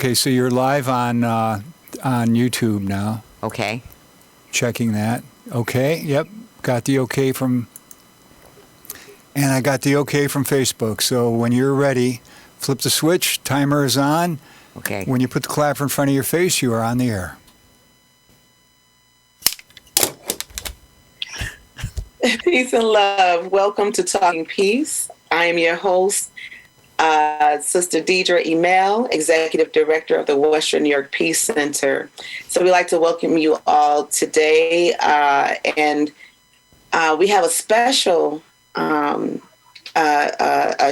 Okay, so you're live on YouTube now. Okay. Checking that. Okay, yep. Got the okay from, and I got the okay from Facebook. So when you're ready, flip the switch, timer is on. Okay. When you put the clapper in front of your face, you are on the air. Peace and love. Welcome to Talking Peace. I am your host, Sister Deidre Emel, Executive Director of the Western New York Peace Center. So we'd like to welcome you all today. And we have a special a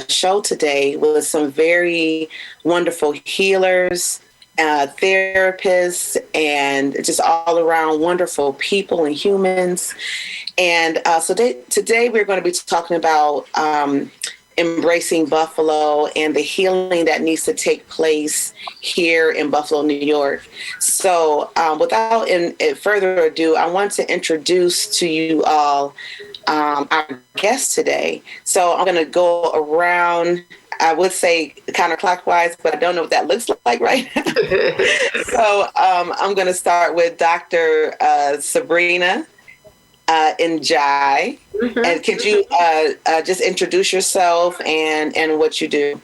show today with some very wonderful healers, therapists, and just all around wonderful people and humans. And so today we're going to be talking about embracing Buffalo and the healing that needs to take place here in Buffalo, New York. So without further ado, I want to introduce to you all our guest today. So I'm going to go around, I would say counterclockwise, but I don't know what that looks like right now. So I'm going to start with Dr. Sabrina Njai. Mm-hmm. And could you just introduce yourself and what you do?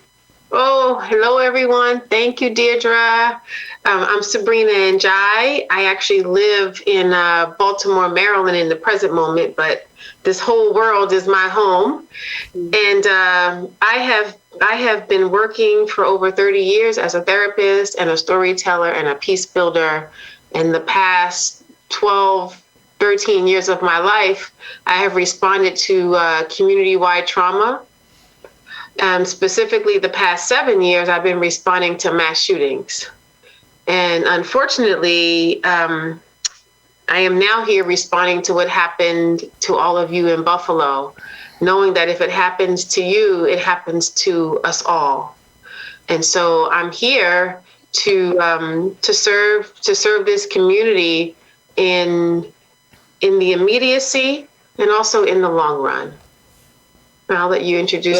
Oh, hello, everyone. Thank you, Deirdre. I'm Sabrina Njai. I actually live in Baltimore, Maryland in the present moment, but this whole world is my home. And I have been working for over 30 years as a therapist and a storyteller and a peace builder. In the past 13 years of my life, I have responded to community-wide trauma. Specifically, the past 7 years, I've been responding to mass shootings. And unfortunately, I am now here responding to what happened to all of you in Buffalo, knowing that if it happens to you, it happens to us all. And so I'm here to serve this community in the immediacy and also in the long run. And I'll let you introduce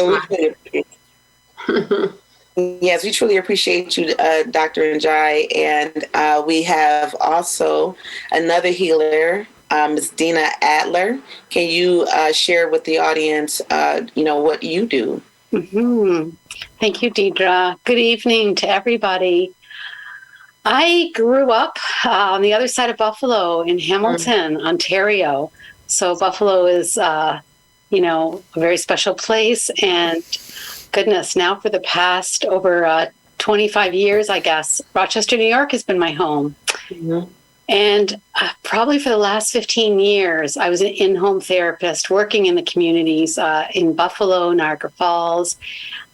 Yes, we truly appreciate you, Dr. Njai. And we have also another healer, Ms. Dina Adler. Can you share with the audience, what you do? Mm-hmm. Thank you, Deidre. Good evening to everybody. I grew up on the other side of Buffalo in Hamilton, Ontario. So Buffalo is, a very special place. And goodness, now for the past over 25 years, I guess, Rochester, New York has been my home. Mm-hmm. And probably for the last 15 years, I was an in-home therapist working in the communities in Buffalo, Niagara Falls.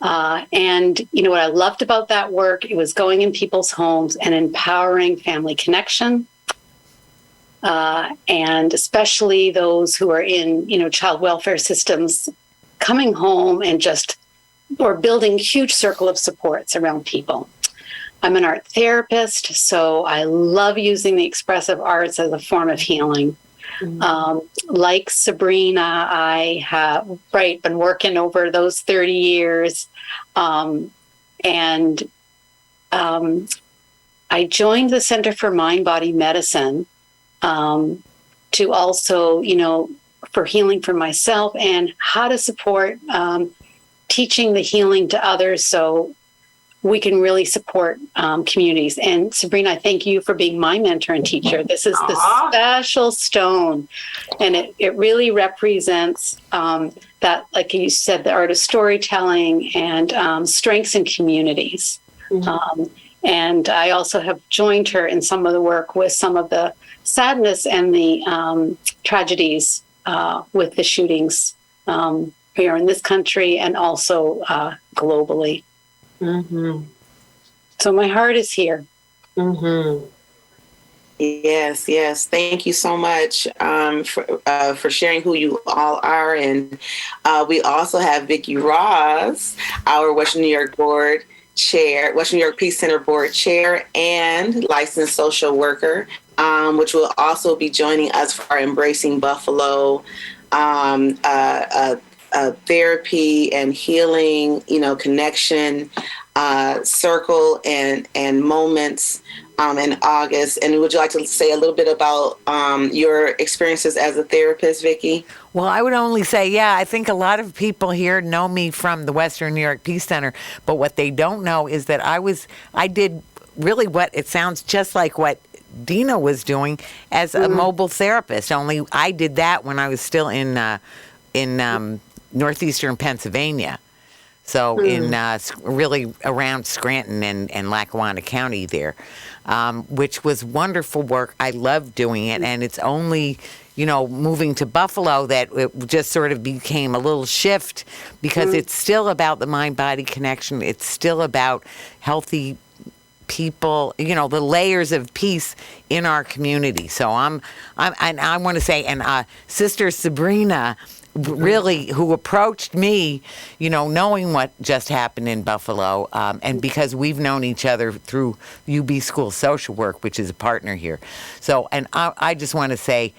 And what I loved about that work, it was going in people's homes and empowering family connection. And especially those who are in, child welfare systems, coming home and or building huge circle of supports around people. I'm an art therapist, so I love using the expressive arts as a form of healing. Mm-hmm. Like Sabrina, I have been working over those 30 years. And I joined the Center for Mind Body Medicine to also, for healing for myself and how to support teaching the healing to others so we can really support communities. And Sabrina, I thank you for being my mentor and teacher. This is the special stone. And it really represents that, like you said, the art of storytelling and strengths in communities. Mm-hmm. And I also have joined her in some of the work with some of the sadness and the tragedies with the shootings here in this country and also globally. Mm-hmm. So my heart is here. Mm-hmm. Yes. Thank you so much for sharing who you all are. And we also have Vicki Ross, our Western New York Board Chair, Western New York Peace Center Board Chair and licensed social worker, which will also be joining us for our Embracing Buffalo therapy and healing, connection circle and moments in August. And would you like to say a little bit about your experiences as a therapist, Vicki? Well, I would only say, yeah, I think a lot of people here know me from the Western New York Peace Center, but what they don't know is that I did really what it sounds just like what Dina was doing as a mobile therapist. Only I did that when I was still in northeastern Pennsylvania. So in really around Scranton and Lackawanna County there, which was wonderful work. I loved doing it, and it's only, moving to Buffalo that it just sort of became a little shift because it's still about the mind-body connection. It's still about healthy people, the layers of peace in our community. So I want to say, and Sister Sabrina, really, who approached me, knowing what just happened in Buffalo, and because we've known each other through UB School Social Work, which is a partner here. So, and I just want to say,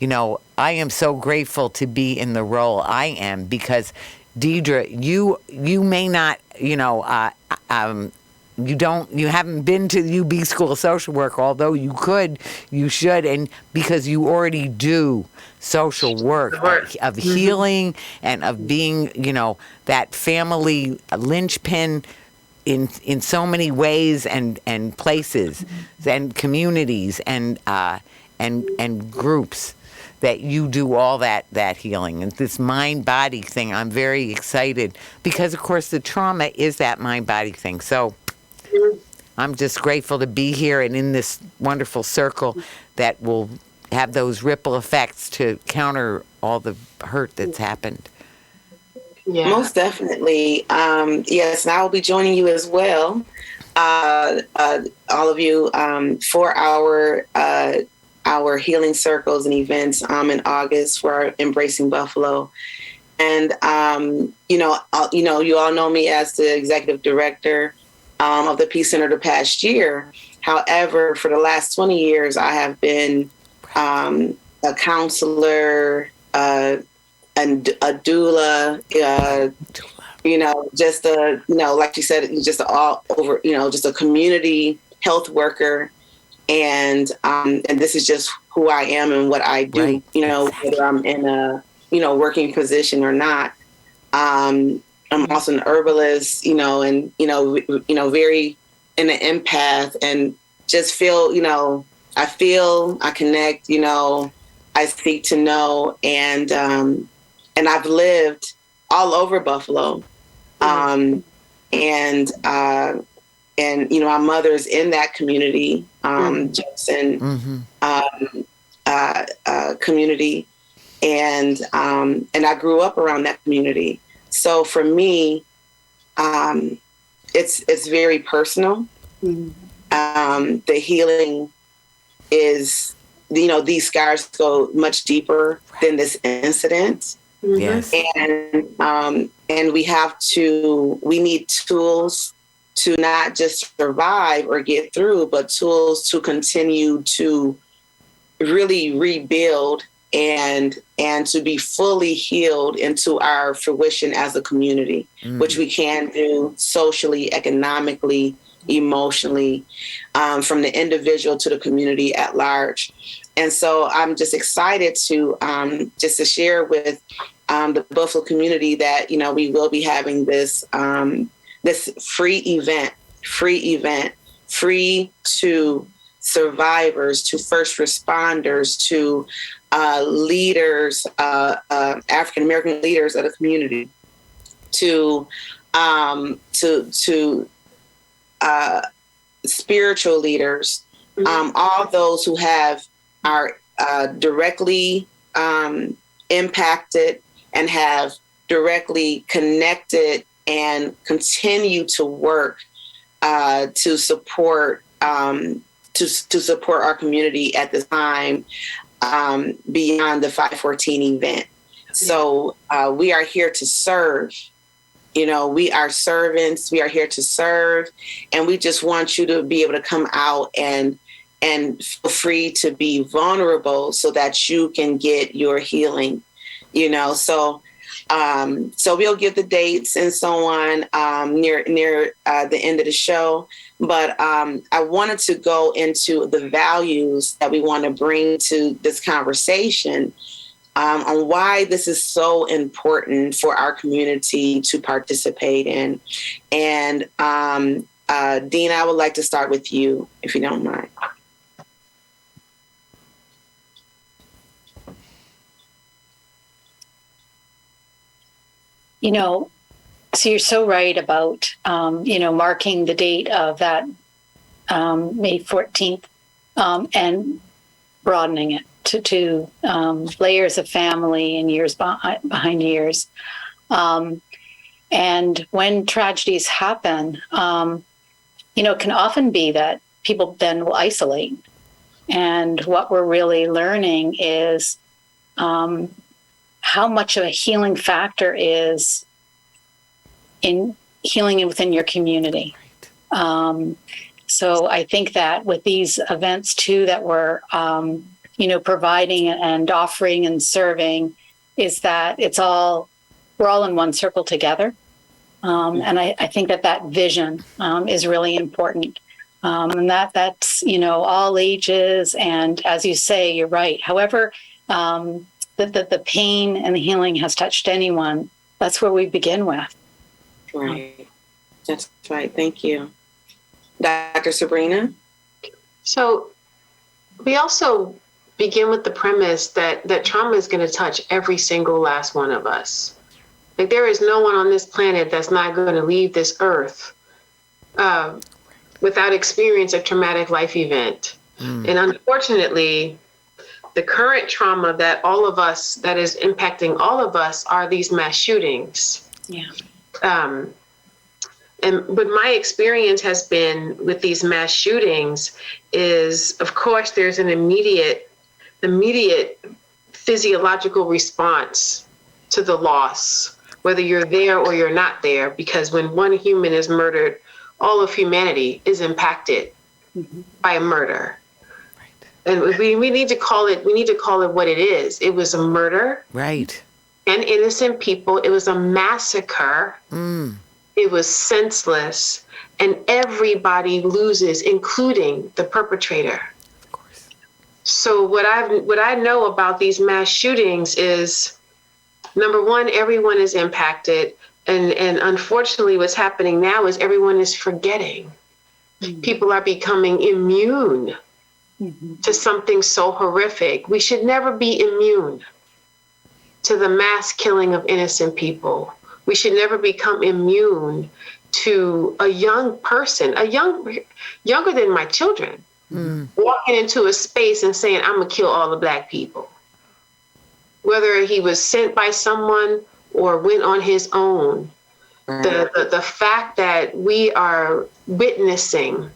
I am so grateful to be in the role I am because, Deidre, you may not, you haven't been to UB School of Social Work, although you should, and because you already do social work of healing and of being, that family linchpin in so many ways and places and communities and groups that you do all that healing. And this mind-body thing, I'm very excited because, of course, the trauma is that mind-body thing. So I'm just grateful to be here and in this wonderful circle that will have those ripple effects to counter all the hurt that's happened. Yeah. Most definitely. Yes, and I will be joining you as well, all of you, for our healing circles and events in August for our Embracing Buffalo. And, you all know me as the executive director of the Peace Center the past year. However, for the last 20 years, I have been a counselor, and a doula, just like you said, just all over, just a community health worker. And this is just who I am and what I do, right. Whether I'm in a, working position or not. I'm also an herbalist, and, very in an empath and just feel, I connect, I seek to know. And I've lived all over Buffalo. And my mother's in that community, Jefferson community. And I grew up around that community. So for me, it's very personal. The healing is, these scars go much deeper than this incident. Yes. And we need tools to not just survive or get through, but tools to continue to really rebuild and to be fully healed into our fruition as a community, which we can do socially, economically, emotionally, from the individual to the community at large. And so I'm just excited to just to share with the Buffalo community that, we will be having this this free event, free to survivors, to first responders, to leaders, African-American leaders of the community, to spiritual leaders, all those who are directly impacted and have directly connected and continue to work to support our community at this time, beyond the 514 event. So we are here to serve. We are servants. We are here to serve, and we just want you to be able to come out and feel free to be vulnerable so that you can get your healing. So So we'll give the dates and so on near the end of the show. But I wanted to go into the values that we want to bring to this conversation on why this is so important for our community to participate in. And Dina, I would like to start with you, if you don't mind. You know, so you're so right about, marking the date of that May 14th and broadening it to layers of family and years behind years. And when tragedies happen, it can often be that people then will isolate. And what we're really learning is how much of a healing factor is in healing within your community. So I think that with these events too, that we're, providing and offering and serving, is that we're all in one circle together. And I think that vision is really important. And that's, all ages. And as you say, you're right. However, the pain and the healing has touched anyone, that's where we begin with. Right. That's right. Thank you. Dr. Sabrina? So we also begin with the premise that trauma is going to touch every single last one of us. Like, there is no one on this planet that's not going to leave this earth without experience a traumatic life event. And unfortunately, the current trauma that is impacting all of us are these mass shootings. Yeah. And what my experience has been with these mass shootings is, of course, there's an immediate physiological response to the loss, whether you're there or you're not there, because when one human is murdered, all of humanity is impacted by a murder. And we need to call it what it is. It was a murder. Right. And innocent people. It was a massacre. It was senseless. And everybody loses, including the perpetrator. Of course. So what I know about these mass shootings is, number one, everyone is impacted. And unfortunately, what's happening now is everyone is forgetting. People are becoming immune to something so horrific. We should never be immune to the mass killing of innocent people. We should never become immune to a young person, younger than my children, walking into a space and saying, I'm gonna kill all the Black people. Whether he was sent by someone or went on his own, the fact that we are witnessing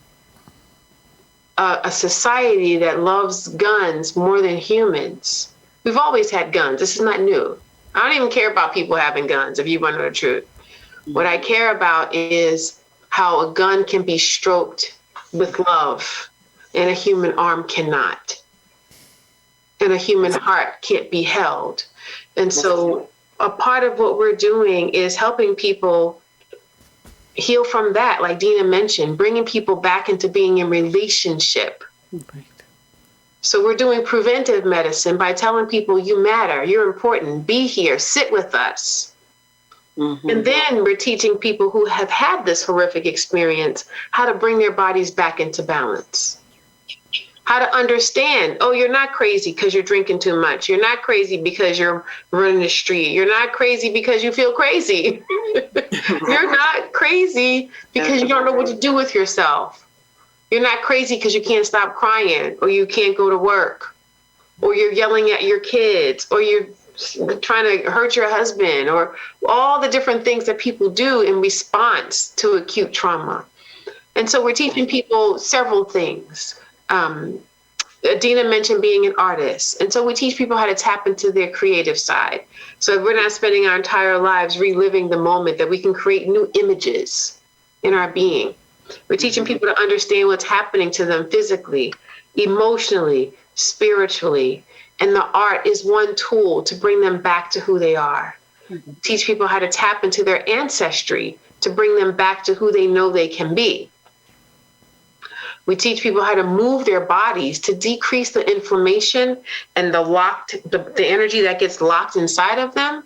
a society that loves guns more than humans. We've always had guns. This is not new. I don't even care about people having guns, if you want to know the truth. What I care about is how a gun can be stroked with love and a human arm cannot. And a human heart can't be held. And so a part of what we're doing is helping people heal from that, like Dina mentioned, bringing people back into being in relationship. Right. So we're doing preventive medicine by telling people, you matter, you're important, be here, sit with us. And then we're teaching people who have had this horrific experience how to bring their bodies back into balance. How to understand, oh, you're not crazy because you're drinking too much. You're not crazy because you're running the street. You're not crazy because you feel crazy. You're not crazy because you don't know what to do with yourself. You're not crazy because you can't stop crying, or you can't go to work, or you're yelling at your kids, or you're trying to hurt your husband, or all the different things that people do in response to acute trauma. And so we're teaching people several things. Dina mentioned being an artist. And so we teach people how to tap into their creative side. So we're not spending our entire lives reliving the moment, that we can create new images in our being. We're teaching people to understand what's happening to them physically, emotionally, spiritually. And the art is one tool to bring them back to who they are. teach people how to tap into their ancestry to bring them back to who they know they can be. We teach people how to move their bodies to decrease the inflammation and the energy that gets locked inside of them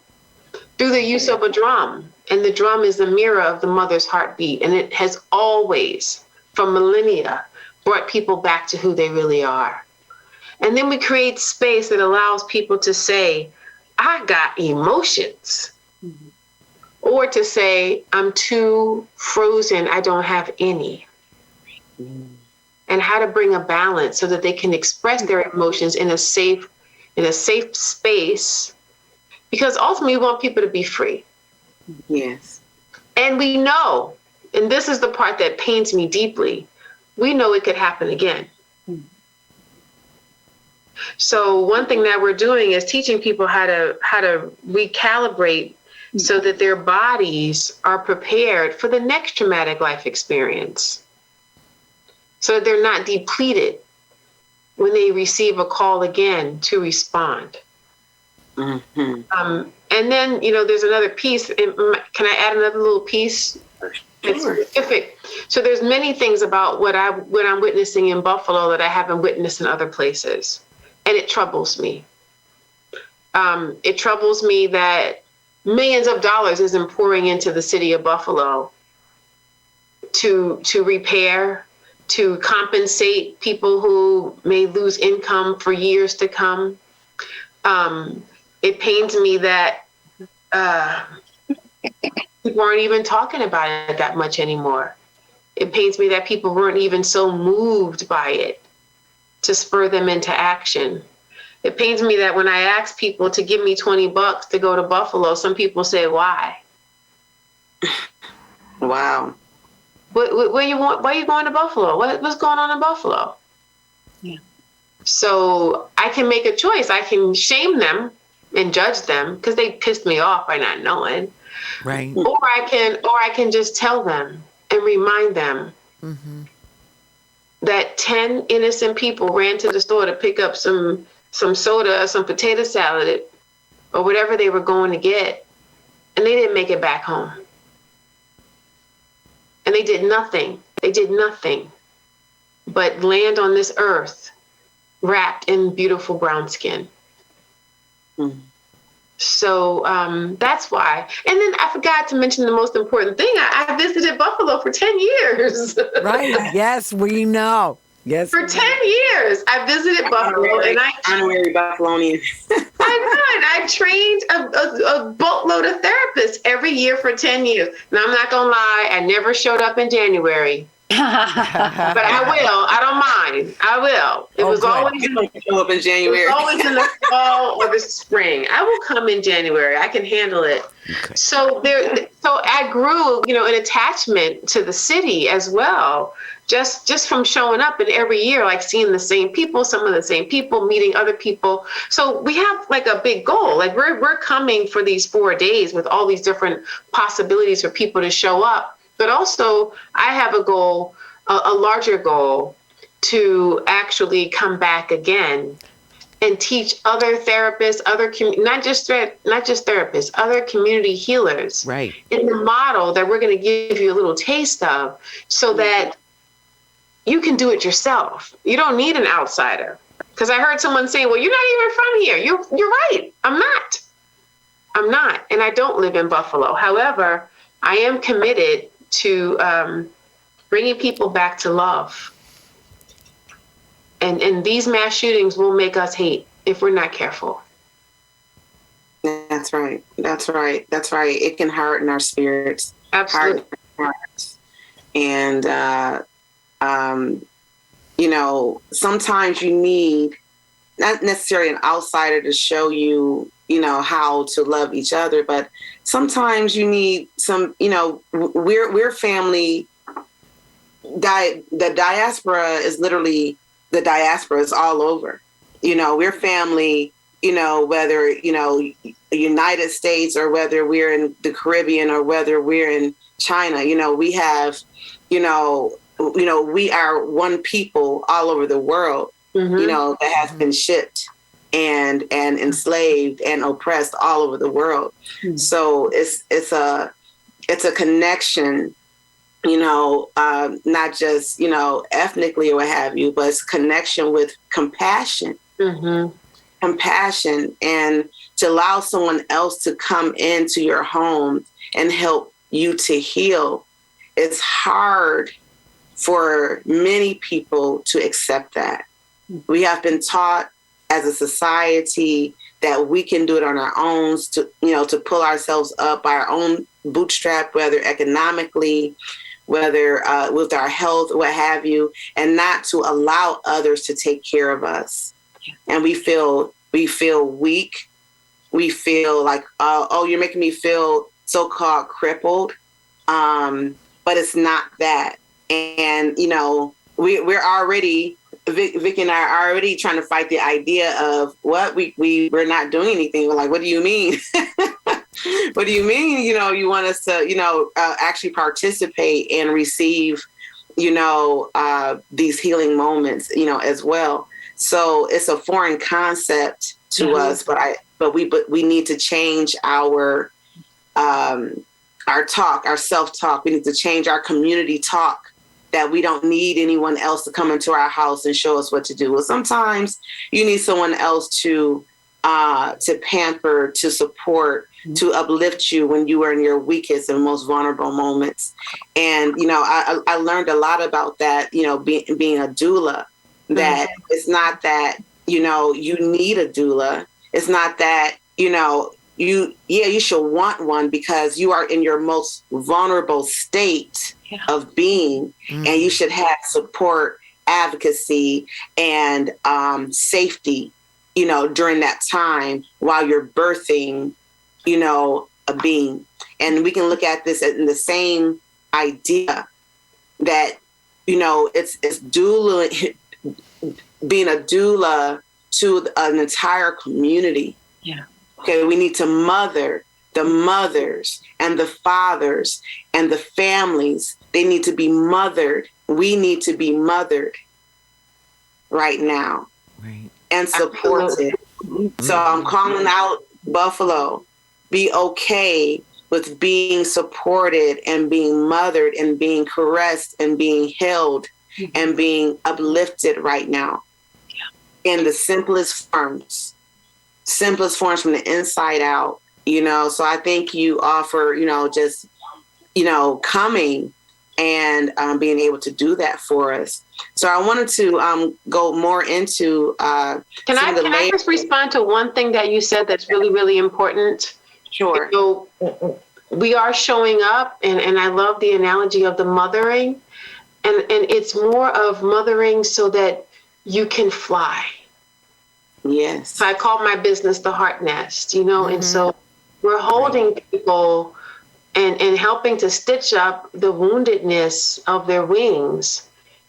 through the use of a drum. And the drum is the mirror of the mother's heartbeat. And it has always, for millennia, brought people back to who they really are. And then we create space that allows people to say, I got emotions. Or to say, I'm too frozen, I don't have any. And how to bring a balance so that they can express their emotions in a safe space, because ultimately we want people to be free. Yes. And we know, and this is the part that pains me deeply, we know it could happen again. So one thing that we're doing is teaching people how to recalibrate so that their bodies are prepared for the next traumatic life experience, so that they're not depleted when they receive a call again to respond. And then, there's another piece. Can I add another little piece? It's specific. So there's many things about what I'm witnessing in Buffalo that I haven't witnessed in other places. And it troubles me. It troubles me that millions of dollars isn't pouring into the city of Buffalo to repair, to compensate people who may lose income for years to come. It pains me that people aren't even talking about it that much anymore. It pains me that people weren't even so moved by it to spur them into action. It pains me that when I ask people to give me $20 to go to Buffalo, some people say, why? Wow. Why are you going to Buffalo? What's going on in Buffalo? Yeah. So I can make a choice. I can shame them and judge them because they pissed me off by not knowing. Right. Or I can just tell them and remind them that 10 innocent people ran to the store to pick up some soda, some potato salad, or whatever they were going to get, and they didn't make it back home. And they did nothing. They did nothing but land on this earth wrapped in beautiful brown skin. So that's why. And then I forgot to mention the most important thing. I visited Buffalo for 10 years. Right. Yes, we know. Yes. For 10 years, I visited Buffalo, and honorary Buffalonian. I trained a boatload of therapists every year for 10 years. Now, I'm not gonna lie, I never showed up in January, but I will. I don't mind. I will. It was always show up in January. It was always in the fall or the spring. I will come in January. I can handle it. Okay. So I grew, an attachment to the city as well. Just from showing up and every year, like seeing the same people, some of the same people, meeting other people. So we have like a big goal. Like we're coming for these 4 days with all these different possibilities for people to show up. But also I have a goal, a larger goal, to actually come back again and teach other therapists, not just therapists, other community healers, right, in the model that we're going to give you a little taste of, so that you can do it yourself. You don't need an outsider. Because I heard someone saying, well, you're not even from here. You're right. I'm not. And I don't live in Buffalo. However, I am committed to bringing people back to love. And these mass shootings will make us hate if we're not careful. That's right. It can harden our spirits. Absolutely. And, sometimes you need not necessarily an outsider to show you, how to love each other, but sometimes you need some, we're family. The diaspora is literally, the diaspora is all over. We're family, whether, United States or whether we're in the Caribbean or whether we're in China, we have, we are one people all over the world, that has been shipped, and enslaved and oppressed all over the world. So it's a connection, not just, ethnically or what have you, but it's connection with compassion. Compassion, and to allow someone else to come into your home and help you to heal. It's hard for many people to accept that. We have been taught as a society that we can do it on our own, to pull ourselves up by our own bootstrap, whether economically, whether with our health, what have you, and not to allow others to take care of us. And we feel weak. We feel like, oh, you're making me feel so-called crippled. But it's not that. And, we're already, Vicky and I are already trying to fight the idea of what we're not doing anything. We're like, what do you mean? What do you mean? You want us to, actually participate and receive, these healing moments, as well. So it's a foreign concept to us, but we need to change our talk, our self-talk. We need to change our community talk, that we don't need anyone else to come into our house and show us what to do. Well, sometimes you need someone else to pamper, to support, to uplift you when you are in your weakest and most vulnerable moments. And, I learned a lot about that, being a doula, that it's not that, you need a doula. It's not that, you should want one because you are in your most vulnerable state of being, and you should have support, advocacy, and safety, during that time while you're birthing, a being. And we can look at this in the same idea that, it's doula, being a doula to an entire community. Yeah. Okay, we need to mother the mothers and the fathers and the families. They need to be mothered. We need to be mothered right now, right, and supported. So I'm calling out Buffalo. Be okay with being supported and being mothered and being caressed and being held and being uplifted right now, in the simplest forms from the inside out, So I think you offer, just, coming and being able to do that for us. So I wanted to go more into. Can I just respond to one thing that you said that's really, really important? Sure. So we are showing up, and I love the analogy of the mothering, and it's more of mothering so that you can fly. Yes. So I call my business the Heart Nest, and so we're holding people and helping to stitch up the woundedness of their wings,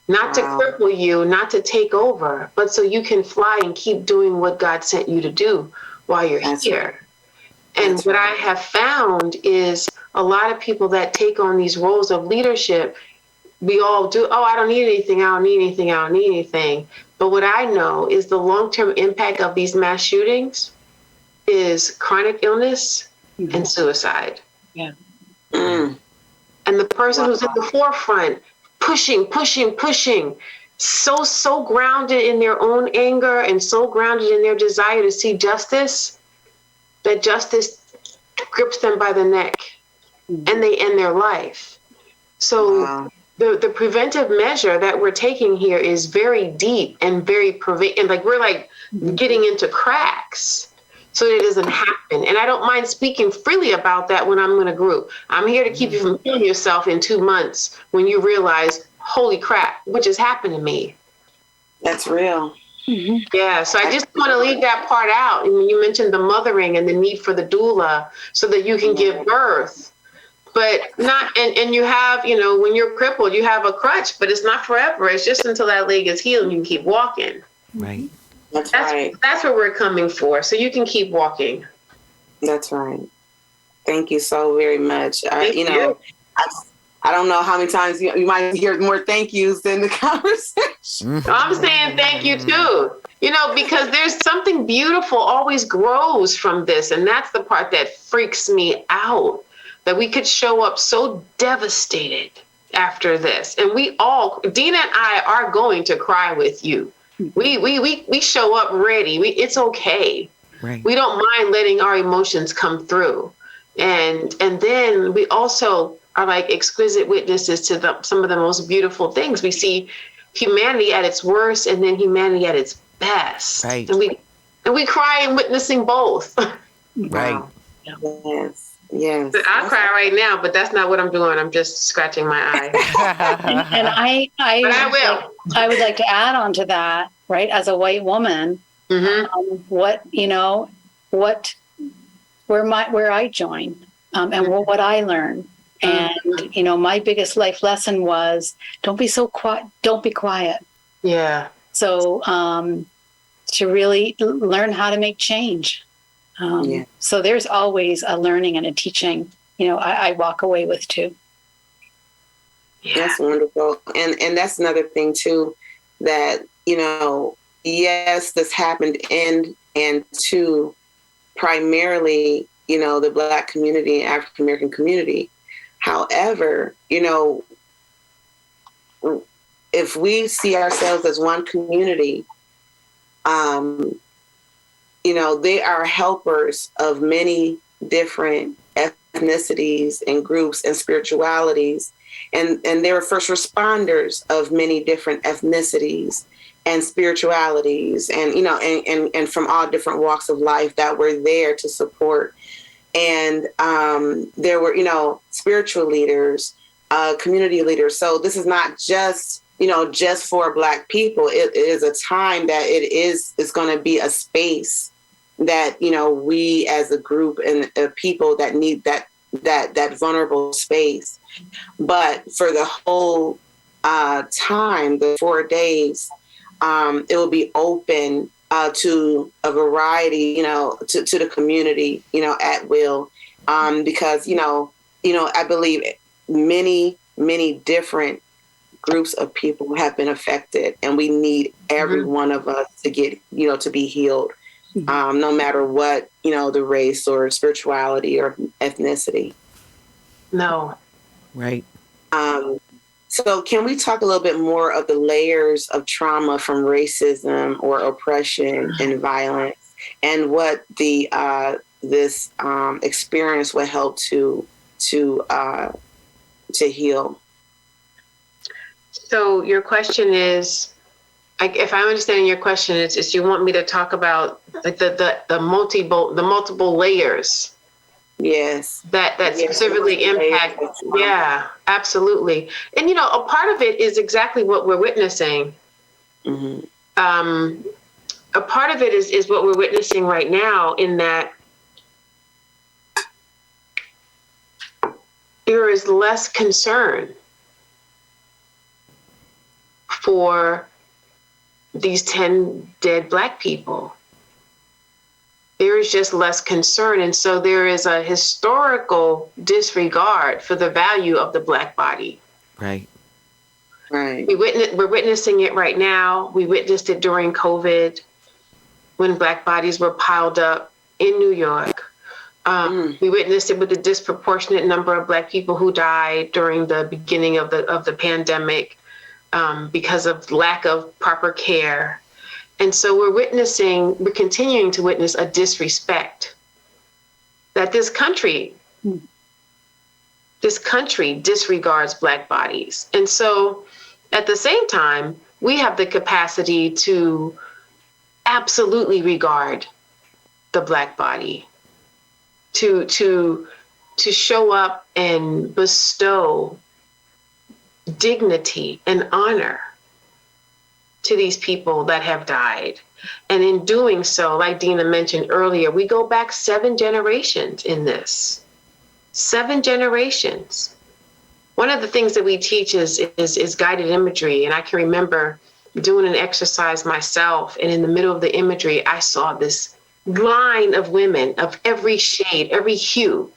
not to cripple you, not to take over, but so you can fly and keep doing what God sent you to do while you're here. Right. And what I have found is a lot of people that take on these roles of leadership, we all do, I don't need anything. But what I know is the long-term impact of these mass shootings is chronic illness and suicide. Yeah. And the person who's at the forefront, pushing, so grounded in their own anger and so grounded in their desire to see justice, that justice grips them by the neck and they end their life. So the preventive measure that we're taking here is very deep and very and like we're like getting into cracks so that it doesn't happen. And I don't mind speaking freely about that when I'm in a group. I'm here to keep you from killing yourself in 2 months when you realize, holy crap, what just happened to me? That's real. Yeah, so I just want to leave that part out. And you mentioned the mothering and the need for the doula so that you can give birth. But not, and you have, when you're crippled, you have a crutch, but it's not forever. It's just until that leg is healed and you can keep walking. Right. That's right. That's what we're coming for. So you can keep walking. That's right. Thank you so very much. I don't know how many times you might hear more thank yous in the conversation. I'm saying thank you too. You know, because there's something beautiful always grows from this. And that's the part that freaks me out, that we could show up so devastated after this. And we all, Dina and I are going to cry with you. We show up ready. It's okay. Right. We don't mind letting our emotions come through. And then we also are like exquisite witnesses to some of the most beautiful things. We see humanity at its worst and then humanity at its best. Right. And we cry in witnessing both. Right. Yes. Yes. I cry right now, but that's not what I'm doing. I'm just scratching my eye. And But I will. I would like to add on to that, right? As a white woman, where I joined, and what I learned. And, my biggest life lesson was don't be so quiet. Don't be quiet. Yeah. So, to really learn how to make change. So there's always a learning and a teaching, I walk away with too. Yeah. That's wonderful. And that's another thing too, that, yes, this happened and two, primarily, the Black community, African American community. However, if we see ourselves as one community, they are helpers of many different ethnicities and groups and spiritualities. And they were first responders of many different ethnicities and spiritualities and, and from all different walks of life that were there to support. And there were, spiritual leaders, community leaders. So this is not just, just for Black people. It is a time that it's going to be a space that, we as a group and people that need that vulnerable space. But for the whole time, the 4 days, it will be open to a variety, to the community, at will, because, I believe many, many different groups of people have been affected, and we need every one of us to get, to be healed, no matter what, the race or spirituality or ethnicity. No. Right. So can we talk a little bit more of the layers of trauma from racism or oppression and violence, and what the this experience will help to heal? So your question is, if I'm understanding your question, it's you want me to talk about like the multiple layers. Yes. That specifically impact. Yeah, absolutely. And, a part of it is exactly what we're witnessing. Mm-hmm. A part of it is what we're witnessing right now, in that there is less concern for these 10 dead Black people. There is just less concern. And so there is a historical disregard for the value of the Black body. Right. Right. We're witnessing it right now. We witnessed it during COVID, when Black bodies were piled up in New York. We witnessed it with the disproportionate number of Black people who died during the beginning of the pandemic because of lack of proper care. And so we're continuing to witness a disrespect that this country disregards Black bodies. And so at the same time, we have the capacity to absolutely regard the Black body, to show up and bestow dignity and honor to these people that have died. And in doing so, like Dina mentioned earlier, we go back 7 generations in this. 7 generations. One of the things that we teach is guided imagery. And I can remember doing an exercise myself, and in the middle of the imagery, I saw this line of women of every shade, every hue,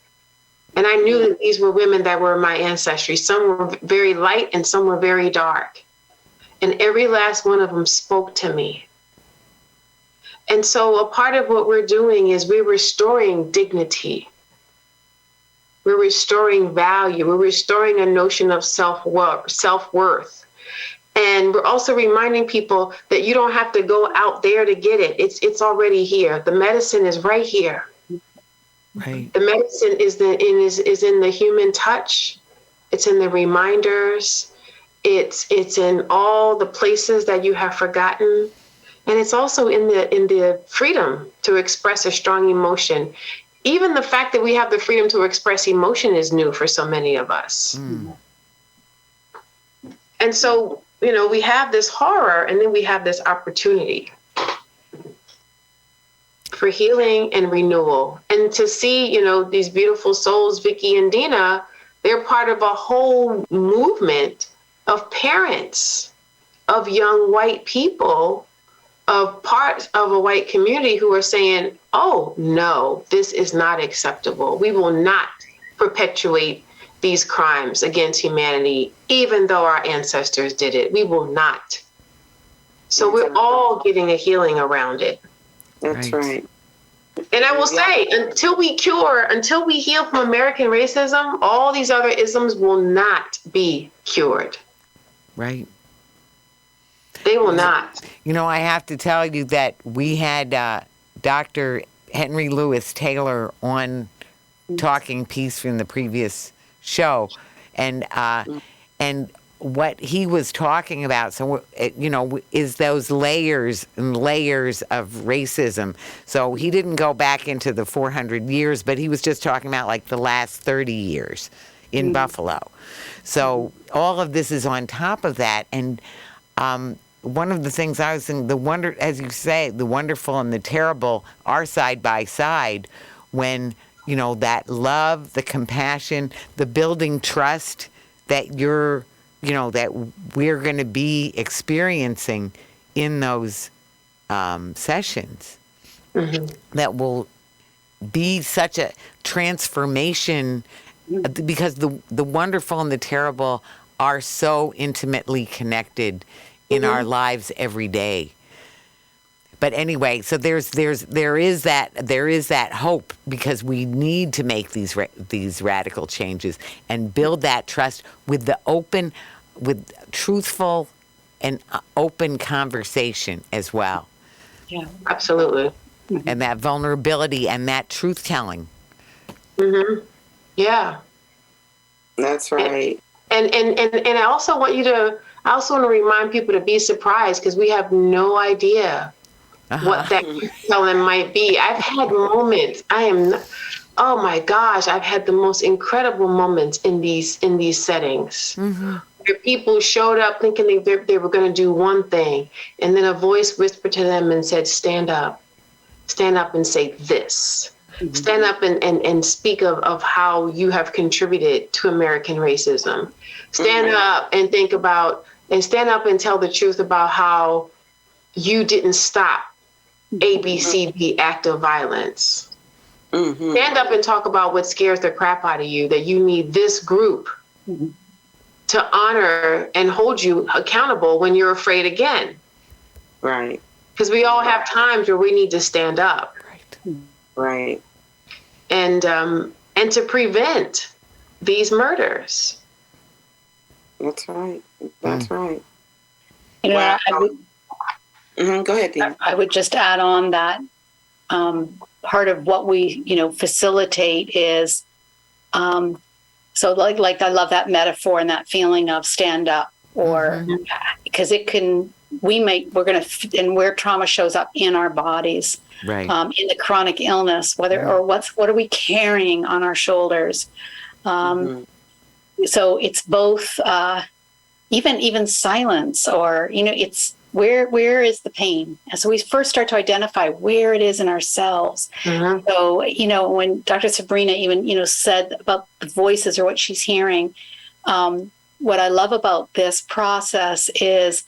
And I knew that these were women that were my ancestry. Some were very light and some were very dark. And every last one of them spoke to me. And so a part of what we're doing is we're restoring dignity. We're restoring value. We're restoring a notion of self-worth. And we're also reminding people that you don't have to go out there to get it. It's already here. The medicine is right here. Right. The medicine is in the human touch. It's in the reminders. It's in all the places that you have forgotten. And it's also in the freedom to express a strong emotion. Even the fact that we have the freedom to express emotion is new for so many of us. And so, we have this horror and then we have this opportunity for healing and renewal. And to see, these beautiful souls, Vicky and Dina, they're part of a whole movement of parents, of young white people, of parts of a white community who are saying, oh, no, this is not acceptable. We will not perpetuate these crimes against humanity, even though our ancestors did it. We will not. So we're all getting a healing around it. That's right. And I will say, until we heal from American racism, all these other isms will not be cured. Right. They will not. I have to tell you that we had Dr. Henry Louis Taylor on Talking Peace from the previous show, and what he was talking about, is those layers and layers of racism. So he didn't go back into the 400 years, but he was just talking about like the last 30 years in Buffalo. So all of this is on top of that, and one of the things I was thinking, as you say, the wonderful and the terrible are side by side when, that love, the compassion, the building trust that that we're going to be experiencing in those sessions that will be such a transformation, because the wonderful and the terrible are so intimately connected in our lives every day. But anyway, so there is that hope, because we need to make these radical changes and build that trust with truthful and open conversation as well. Yeah, absolutely. And that vulnerability and that truth telling. Yeah, that's right. And I also want to remind people to be surprised, because we have no idea what that telling might be. I've had moments. Oh my gosh, I've had the most incredible moments in these settings where people showed up thinking they were going to do one thing, and then a voice whispered to them and said, stand up and say this. Stand up and speak of how you have contributed to American racism. Stand up and stand up and tell the truth about how you didn't stop ABCD act of violence. Stand up and talk about what scares the crap out of you, that you need this group to honor and hold you accountable when you're afraid again. Right. Because we all have times where we need to stand up. Right. And to prevent these murders. That's right. That's right. I would, go ahead, Dean. I would just add on that part of what we, facilitate is, so like I love that metaphor and that feeling of stand up, or because where trauma shows up in our bodies, right? In the chronic illness, what are we carrying on our shoulders? So it's both, even silence, or it's where is the pain? And so we first start to identify where it is in ourselves. So when Dr. Sabrina even said about the voices or what she's hearing, what I love about this process is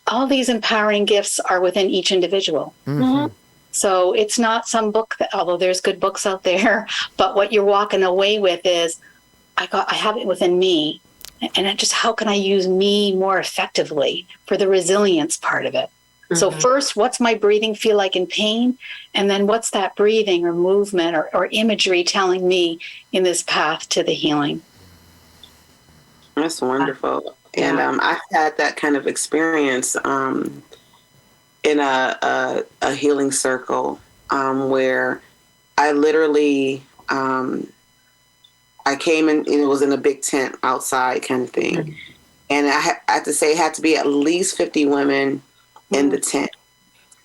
all these empowering gifts are within each individual. So it's not some book that, although there's good books out there, but what you're walking away with is, I have it within me. And how can I use me more effectively for the resilience part of it? So first, what's my breathing feel like in pain? And then what's that breathing or movement or imagery telling me in this path to the healing? That's wonderful. And I've had that kind of experience in a healing circle where I literally, I came in, and it was in a big tent outside kind of thing. And I had to say it had to be at least 50 women in the tent.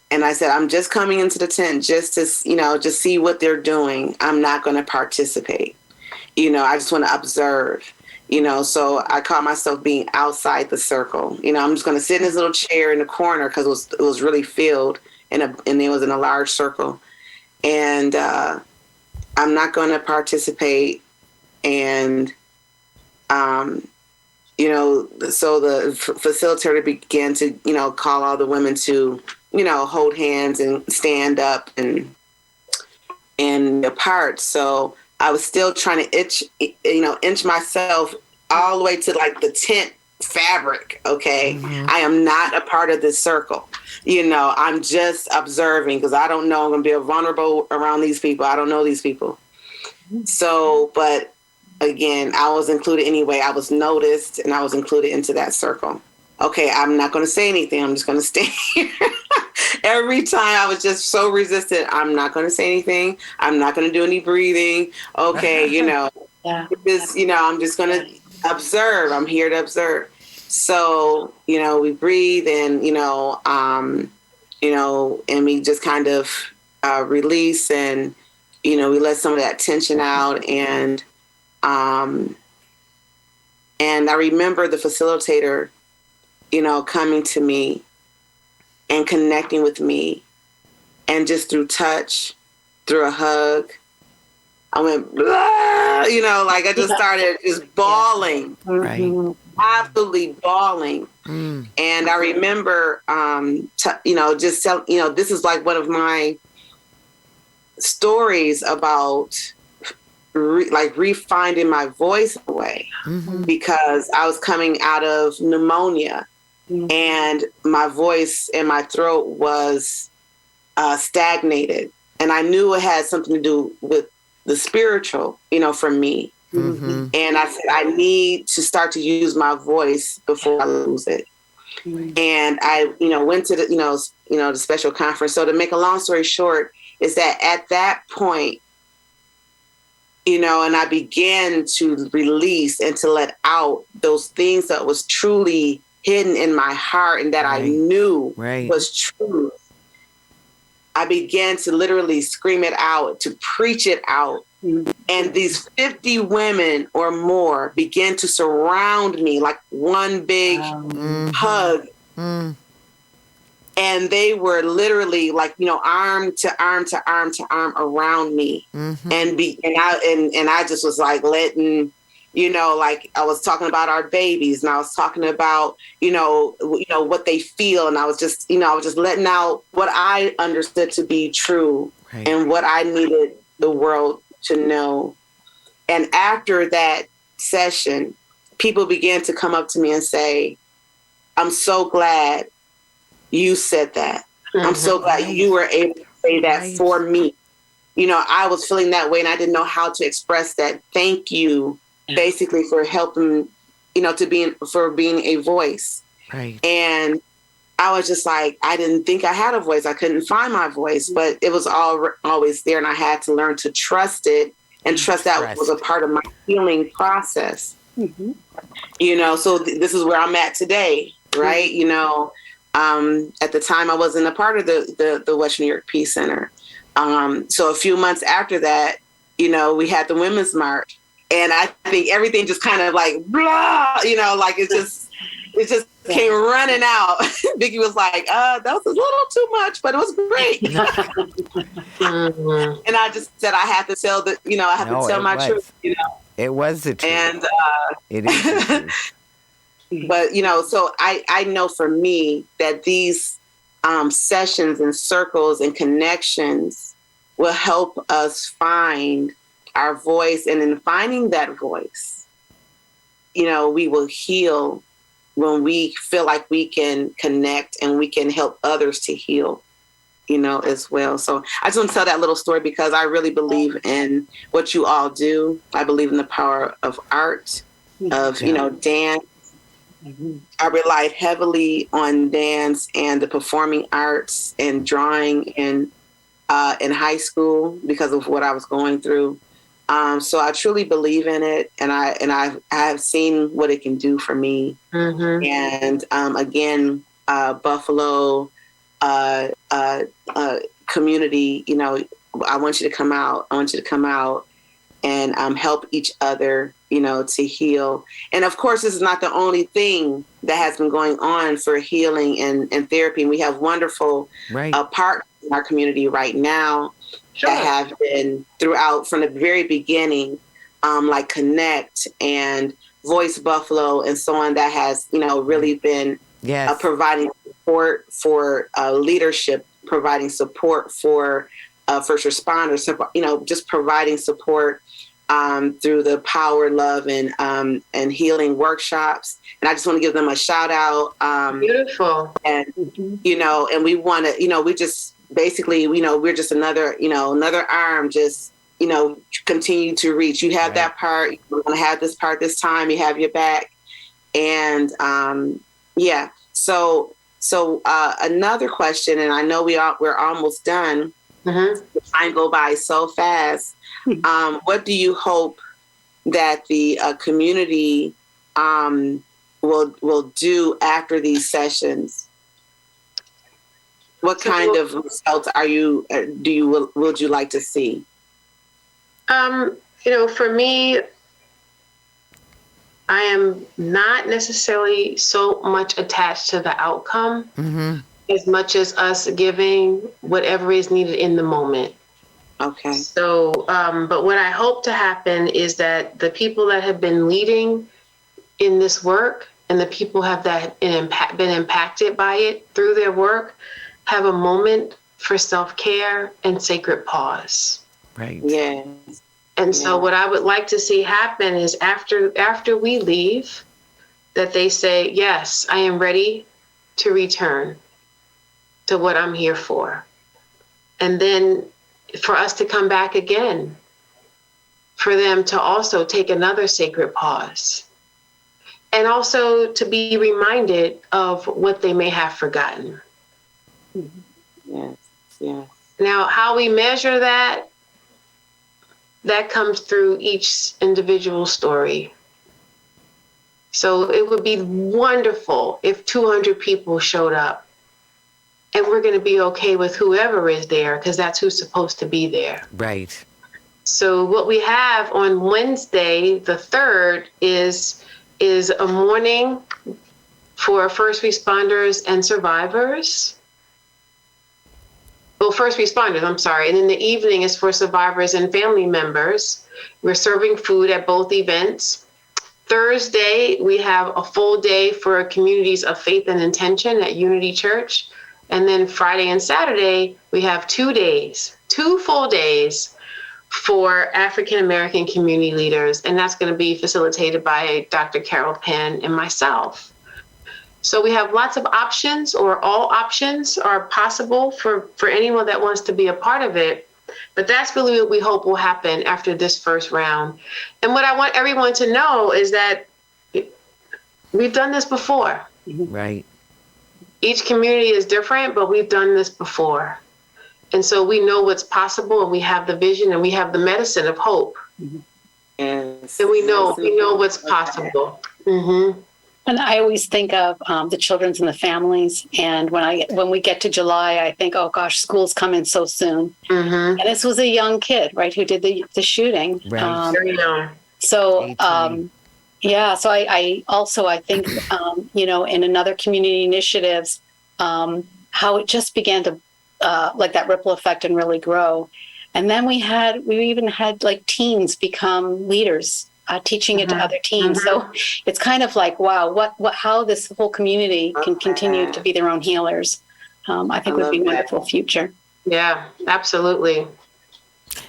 And I said, I'm just coming into the tent just to, just see what they're doing. I'm not going to participate. I just want to observe, so I caught myself being outside the circle. I'm just going to sit in this little chair in the corner because it was really filled and it was in a large circle. And I'm not going to participate. And, so the facilitator began to, call all the women to, hold hands and stand up and apart. So I was still trying to inch myself all the way to like the tent fabric. Okay. I am not a part of this circle. I'm just observing because I don't know. I'm going to be vulnerable around these people. I don't know these people. So, but again, I was included anyway. I was noticed and I was included into that circle. Okay, I'm not going to say anything. I'm just going to stay here. Every time I was just so resistant. I'm not going to say anything. I'm not going to do any breathing. Okay, I'm just going to observe. I'm here to observe. So, we breathe and, and we just kind of release and, we let some of that tension out. And I remember the facilitator, coming to me and connecting with me, and just through touch, through a hug, I went, blah, I just started just bawling, Right. absolutely bawling. And I remember, just tell, this is like one of my stories about refinding my voice away, because I was coming out of pneumonia and my voice and my throat was stagnated. And I knew it had something to do with the spiritual, for me. And I said, I need to start to use my voice before I lose it. And I, went to the, the special conference. So to make a long story short is that at that point, and I began to release and to let out those things that was truly hidden in my heart and that I knew was true. I began to literally scream it out, to preach it out. And these 50 women or more began to surround me like one big hug. And they were literally like, arm to arm to arm to arm around me. And I just was like letting, like I was talking about our babies and I was talking about, what they feel. And I was just, I was just letting out what I understood to be true and what I needed the world to know. And after that session, people began to come up to me and say, I'm so glad you said that. I'm so glad you were able to say that for me. I was feeling that way and I didn't know how to express that. Thank you, basically, for helping, for being a voice. Right. And I was just like, I didn't think I had a voice. I couldn't find my voice, but it was always there. And I had to learn to trust it and trust that was a part of my healing process. So this is where I'm at today, right? At the time I wasn't a part of the West New York Peace Center. So a few months after that, we had the Women's March, and I think everything just kind of like, blah, like it just came running out. Vicky was like, that was a little too much, but it was great. And I just said, I had to tell my truth, It was the truth. And, it is the truth. But, so I know for me that these sessions and circles and connections will help us find our voice. And in finding that voice, we will heal when we feel like we can connect and we can help others to heal, as well. So I just want to tell that little story because I really believe in what you all do. I believe in the power of art, of, dance. Mm-hmm. I relied heavily on dance and the performing arts and drawing in high school because of what I was going through. So I truly believe in it, and I have seen what it can do for me. Mm-hmm. And again, Buffalo community, I want you to come out. I want you to come out and help each other, to heal. And of course, this is not the only thing that has been going on for healing and therapy. We have wonderful partners in our community right now that have been throughout from the very beginning, like Connect and Voice Buffalo and so on, that has, really been providing support for leadership, providing support for first responders, just providing support through the Power, Love, and Healing workshops. And I just want to give them a shout out. Beautiful. And, and we want to, we just basically, we're just another arm, just, continue to reach. You have that part, you want to have this part this time, you have your back. And So another question, and I know we're almost done. Mm-hmm. Time go by so fast. What do you hope that the community will do after these sessions? What kind of results would you like to see? For me, I am not necessarily so much attached to the outcome as much as us giving whatever is needed in the moment. Okay. So, but what I hope to happen is that the people that have been leading in this work and the people been impacted by it through their work have a moment for self-care and sacred pause. Right. Yes. And so what I would like to see happen is after we leave, that they say, yes, I am ready to return to what I'm here for. And then for us to come back again, for them to also take another sacred pause. And also to be reminded of what they may have forgotten. Yes, yes. Now, how we measure that comes through each individual story. So it would be wonderful if 200 people showed up, and we're going to be okay with whoever is there because that's who's supposed to be there. Right. So what we have on Wednesday, the 3rd, is a morning for first responders and survivors. Well, first responders, I'm sorry. And then the evening is for survivors and family members. We're serving food at both events. Thursday, we have a full day for communities of faith and intention at Unity Church. And then Friday and Saturday, we have 2 full days for African American community leaders. And that's going to be facilitated by Dr. Carol Penn and myself. So we have lots of options, or all options are possible for anyone that wants to be a part of it. But that's really what we hope will happen after this first round. And what I want everyone to know is that we've done this before. Right. Each community is different, but we've done this before. And so we know what's possible, and we have the vision, and we have the medicine of hope. Yes. And we know what's possible. Mm-hmm. And I always think of the children's and the families. And when we get to July, I think, oh gosh, school's coming so soon. Mm-hmm. And this was a young kid, right, who did the shooting. Right. Very young. So, so I think, in another community initiatives, how it just began to, like that ripple effect and really grow. And then we even had like teens become leaders. Teaching it to other teens. So it's kind of like, wow, how this whole community can continue to be their own healers. I think I would be a love that. wonderful future. Yeah, absolutely.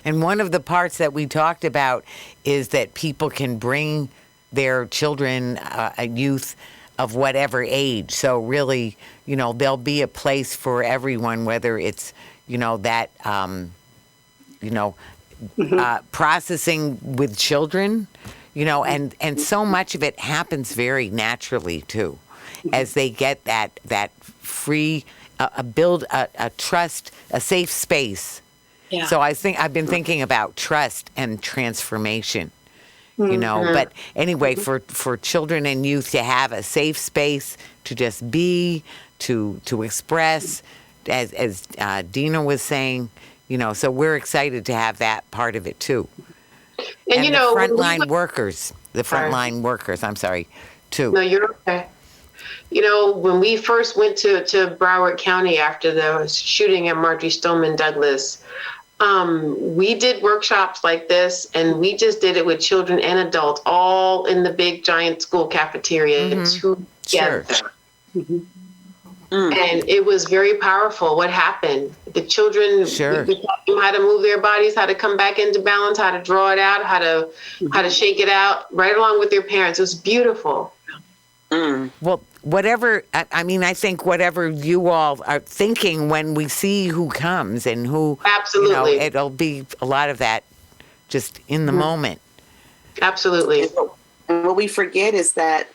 And one of the parts that we talked about is that people can bring their children, a youth of whatever age. So really, there'll be a place for everyone, whether it's, that, processing with children, and so much of it happens very naturally too, as they get that free, build a trust, a safe space. Yeah. So I've been thinking about trust and transformation, but anyway, for children and youth to have a safe space to just be, to express, as Dina was saying, so we're excited to have that part of it too. And, the frontline workers, I'm sorry, too. No, you're okay. When we first went to Broward County after the shooting at Marjory Stoneman Douglas, we did workshops like this, and we just did it with children and adults, all in the big giant school cafeteria together. Sure. And it was very powerful. What happened? The children, we taught them how to move their bodies, how to come back into balance, how to draw it out, how to shake it out, right along with their parents. It was beautiful. Well, whatever, I think whatever you all are thinking when we see who comes and who, Absolutely. It'll be a lot of that just in the moment. Absolutely. And what we forget is that,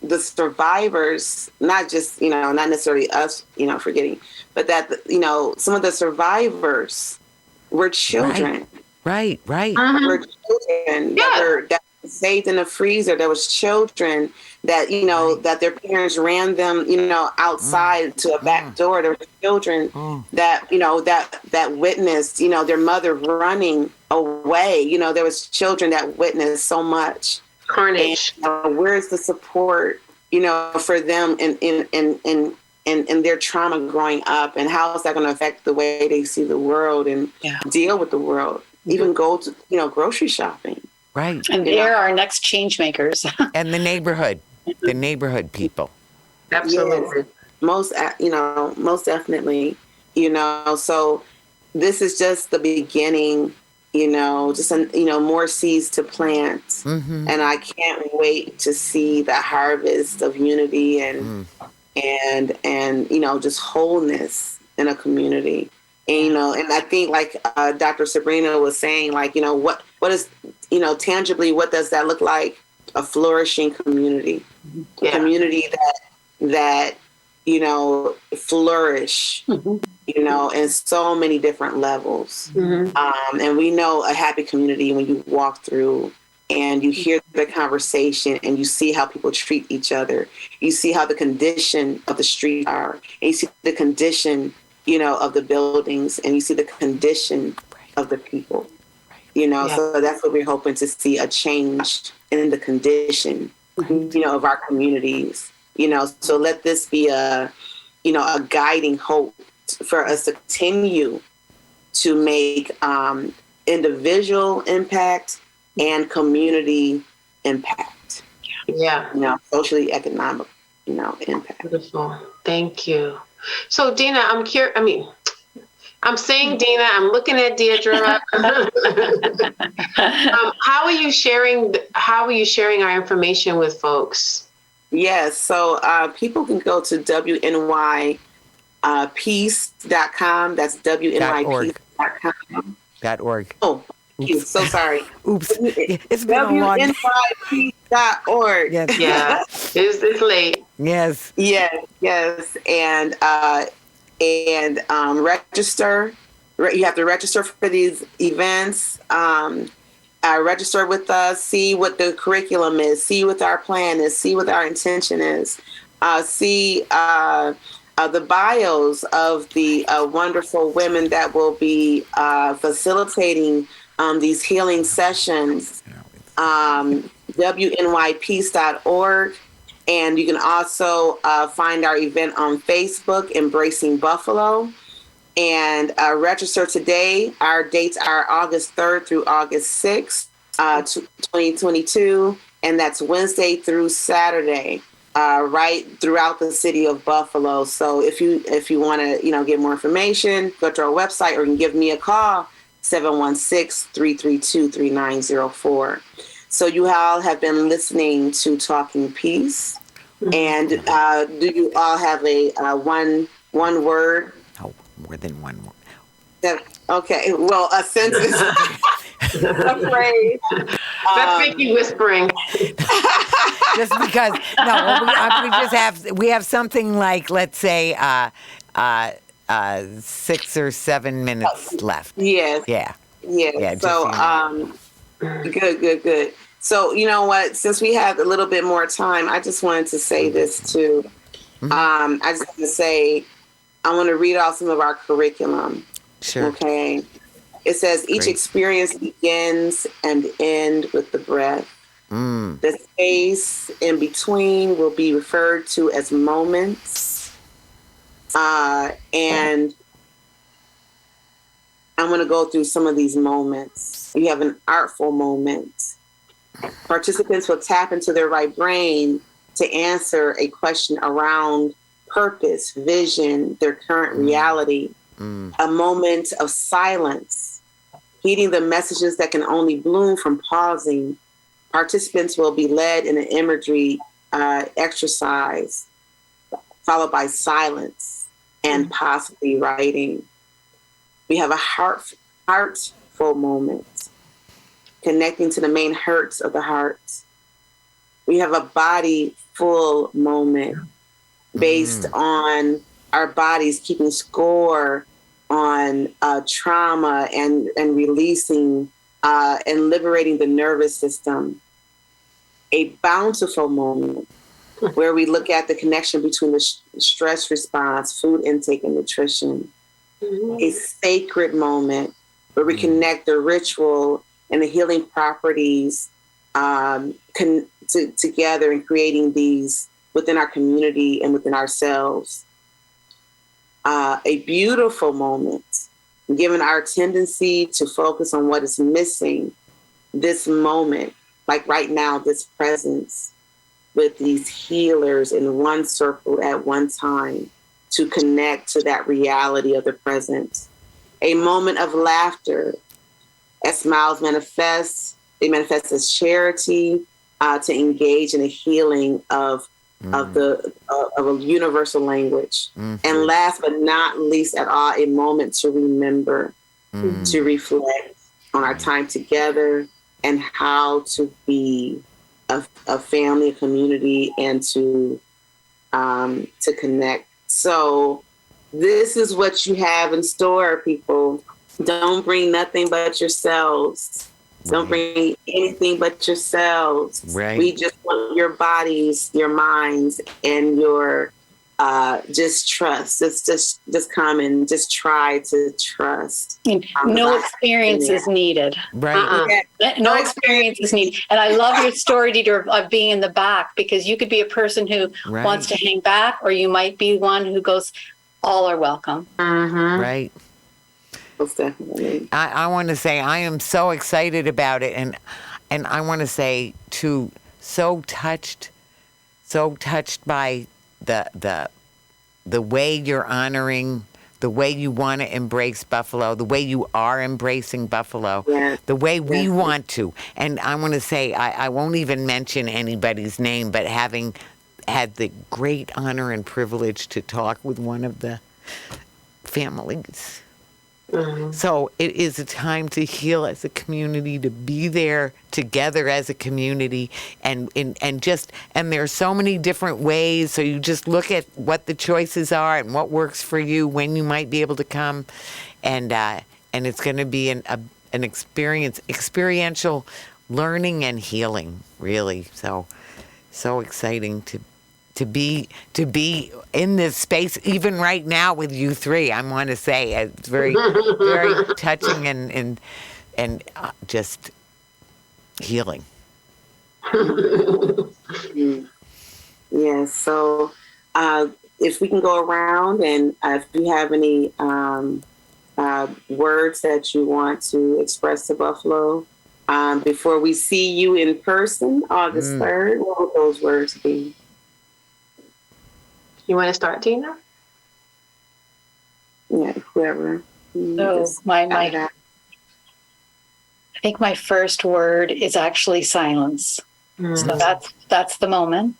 the survivors, not just, not necessarily us, forgetting, but that, some of the survivors were children. Right. Were children that were saved in the freezer. There was children that, that their parents ran them, outside to a back door. There were children that, that witnessed, their mother running away. There was children that witnessed so much carnage. And, where's the support, for them in their trauma growing up, and how is that going to affect the way they see the world and deal with the world, even go to, grocery shopping. Right. And they're our next change makers. And the neighborhood people. Absolutely. Yes. Most definitely, so this is just the beginning, just, more seeds to plant. Mm-hmm. And I can't wait to see the harvest of unity and just wholeness in a community. And, and I think like Dr. Sabrina was saying, like, what is, tangibly, what does that look like? A flourishing community, a community that, flourish, in so many different levels. Mm-hmm. And we know a happy community when you walk through and you hear the conversation and you see how people treat each other. You see how the condition of the street are, and you see the condition, of the buildings, and you see the condition of the people, so that's what we're hoping to see, a change in the condition, of our communities, so let this be a guiding hope for us to continue to make individual impact and community impact. Yeah. Socially, economic, impact. Beautiful. Thank you. So Dina, I'm curious. I'm saying Dina, I'm looking at Deirdre. How are you sharing our information with folks? Yes. So people can go to WNYpeace.com. That's WNYpeace.com. .org. Oh, thank you. So sorry. Oops. It's been a long WNYpeace.org. Yes. Yeah. It's late. Yes. Yes. And register. You have to register for these events. Register with us, see what the curriculum is, see what our plan is, see what our intention is, see the bios of the wonderful women that will be facilitating these healing sessions, WNYpeace.org. And you can also find our event on Facebook, Embracing Buffalo. And register today. Our dates are August 3rd through August 6th, 2022. And that's Wednesday through Saturday. right throughout the city of Buffalo. So if you want to, get more information, go to our website or you can give me a call, 716-332-3904. So you all have been listening to Talking Peace. And do you all have a one word? Oh, more than one word. Okay, well, a sentence, a phrase. That's Vicky whispering. Just because we have something like, let's say 6 or 7 minutes left. Yes. Yeah. So good. So you know what? Since we have a little bit more time, I just wanted to say this too. I just want to say I want to read off some of our curriculum. Sure. Okay. It says each experience begins and ends with the breath. The space in between will be referred to as moments. And I'm going to go through some of these moments. You have an artful moment. Participants will tap into their right brain to answer a question around purpose, vision, their current reality. A moment of silence, heeding the messages that can only bloom from pausing. Participants will be led in an imagery exercise, followed by silence and possibly writing. We have a heartful moment, connecting to the main hurts of the heart. We have a body full moment based on our bodies keeping score on trauma and releasing and liberating the nervous system. A bountiful moment where we look at the connection between the stress response, food intake, and nutrition. A sacred moment where we connect the ritual and the healing properties together and creating these within our community and within ourselves. A beautiful moment, given our tendency to focus on what is missing, this moment, like right now, this presence with these healers in one circle at one time to connect to that reality of the present. A moment of laughter. As smiles manifest, they manifest as charity to engage in a healing of a universal language. And last but not least at all, a moment to remember, to reflect on our time together and how to be a family, a community, and to connect. So this is what you have in store, people. Don't bring nothing but yourselves. Don't bring anything but yourselves. Right. We just want your bodies, your minds, and your just trust. Just come and just try to trust. No experience is needed. Right. No experience is needed. And I love your story, Dieter, of being in the back, because you could be a person who wants to hang back, or you might be one who goes, all are welcome. Right. Definitely. I want to say I am so excited about it, and I want to say too, so touched by the way you're honoring, the way you want to embrace Buffalo, the way you are embracing Buffalo, the way we want to. And I want to say I won't even mention anybody's name, but having had the great honor and privilege to talk with one of the families. So it is a time to heal as a community, to be there together as a community, and there's so many different ways. So you just look at what the choices are and what works for you, when you might be able to come, and it's going to be an experiential learning and healing, really. So exciting to be in this space, even right now with you three. I want to say it's very, very touching and just healing. Yes. So if we can go around, and if you have any words that you want to express to Buffalo before we see you in person, August 3rd, what would those words be? You want to start, Tina? Yeah, whoever. So I think my first word is actually silence. So that's the moment.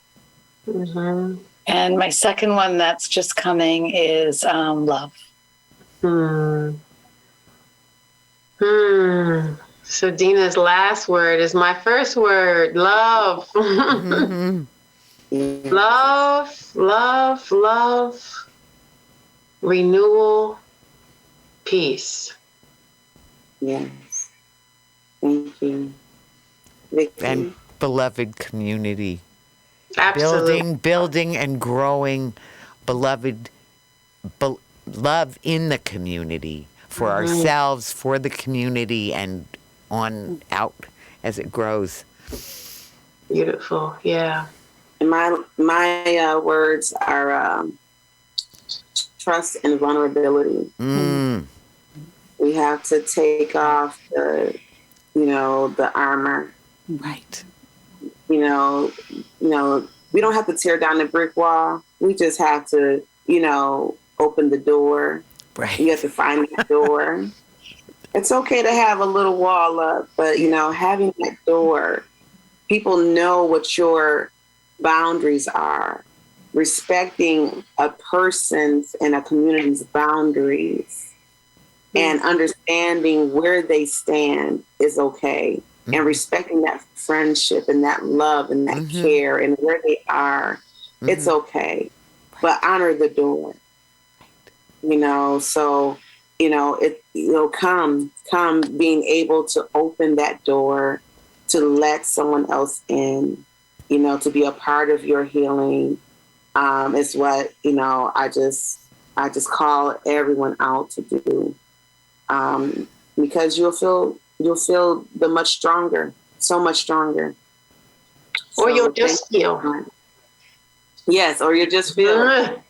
Mm-hmm. And my second one that's just coming is love. So Dina's last word is my first word, love. Love, love, love, renewal, peace. Yes. Thank you. Vicky. And beloved community. Absolutely. Building and growing beloved love in the community for ourselves, for the community, and on out as it grows. Beautiful. Yeah. And my words are trust and vulnerability. We have to take off the armor. Right. We don't have to tear down the brick wall. We just have to, open the door. Right. You have to find that door. It's okay to have a little wall up, but having that door, people know what your boundaries are. Respecting a person's and a community's boundaries and understanding where they stand is okay. And respecting that friendship and that love and that care and where they are, it's okay. But honor the door. So come being able to open that door to let someone else in, to be a part of your healing, is what I just call everyone out to do, because you'll feel the much stronger, so much stronger, Or you'll just heal. Yes, or you'll just feel.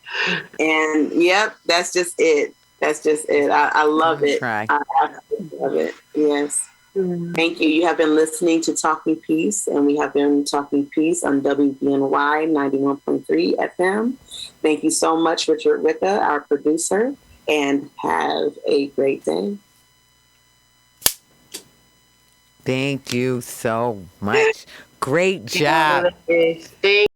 And yep, that's just it. I love it. Right. I absolutely love it. Yes. Thank you. You have been listening to Talking Peace, and we have been talking peace on WBNY 91.3 FM. Thank you so much, Richard Wicca, our producer, and have a great day. Thank you so much. Great job. Thank